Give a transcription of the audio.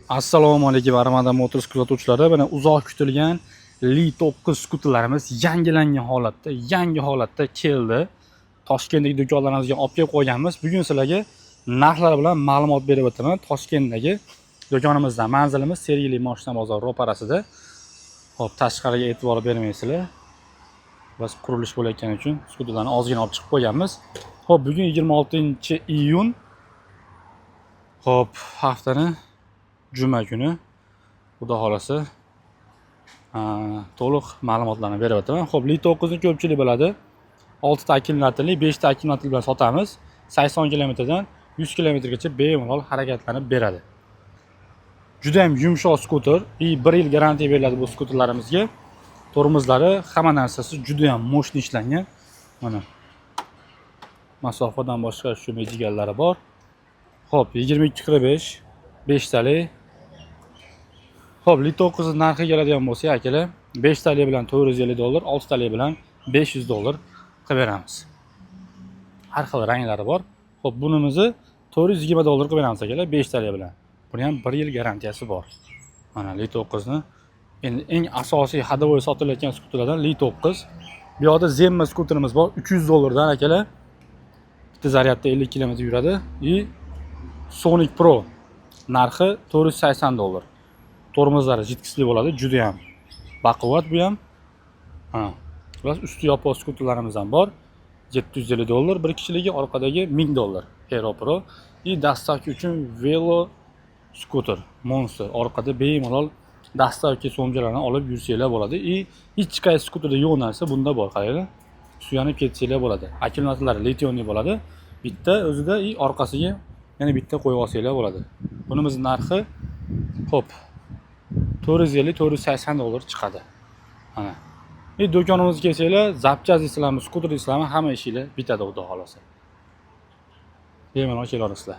Assalomu alaykum Armada Motors kuzatuvchilari. Mana uzoq kutilgan Li 9 skuterlarimiz yangi holatda keldi. Toshkentdagi do'konlarimizga olib kelib qo'yganmiz. Bugun sizlarga narxlar bilan ma'lumot berib o'taman. Toshkentdagi do'konimizda manzilimiz Sergeli mashina bozor ro'parasida. Hop, tashqariga e'tibor bermaysizlar. Biz qurilish bo'layotgani uchun skuterlarni ozgina olib chiqib qo'yganmiz. Hop, bugun 26-iyun. Hop, haftani Juma kuni xudo xolasa to'liq ma'lumotlarni berib o'taman. Xo'p, Li 9 ni ko'pchilik biladi. 6 ta akkumulyatorli, 5 ta akkumulyator bilan sotamiz. 80 kilometrdan 100 kilometrgacha bemalol harakatlanib beradi. Juda ham yumshoq skuter. 1 yil garantiya beriladi bu skuterlarimizga. Tormozlari, hamma narsasi juda ham mo'shni ishlangan. Mana masofadan boshqa shu mejiganlari bor. Xo'p, 22.45 5 tali. Xo'p, Li 9 narxi keladigan bo'lsa, akalar, 5 tali bilan $450, 6 tali bilan $500 qilib beramiz. Har xil ranglari bor. Xo'p, bunimizni $420 qilib beramiz, akalar, 5 tali bilan. Buni ham 1 yil garantiyasi bor. Mana Li 9 ni endi eng asosiy hadovoy sotilayotgan skuterlardan Li 9. Bu yoqda Zenma skuterimiz bor, $300 dan, akalar. Bitta zaryadda 50 km yuradi. Sonic Pro narxi $480. Tormozlari jitkisli bo'ladi, juda ham baquvvat bu ham. Plus usti yopiq skuterlarimiz ham bor. $750 bir kishiligi, orqadagi $1000 Hero Pro. Dastavka uchun Velo skuter Monster. Orqada bemalol dastavka so'mkalarini olib yursanglar bo'ladi. Hech qaysi skuterda yo'q narsa bunda bor, qaranglar. Suyanib ketsanglar bo'ladi. Akkumulyatorlari litiumli bo'ladi. Bitta o'zida orqasiga yana bitta qo'yib olsanglar bo'ladi. Bunimiz narxi xo'p $450-480 chiqadi. Mana. Do'konimizga kelsanglar, zapchaz deysizlarmi, skuter deysizlarmi, hamma ishinglar bitadi xudo xolasa. Bemalol kelaverasizlar.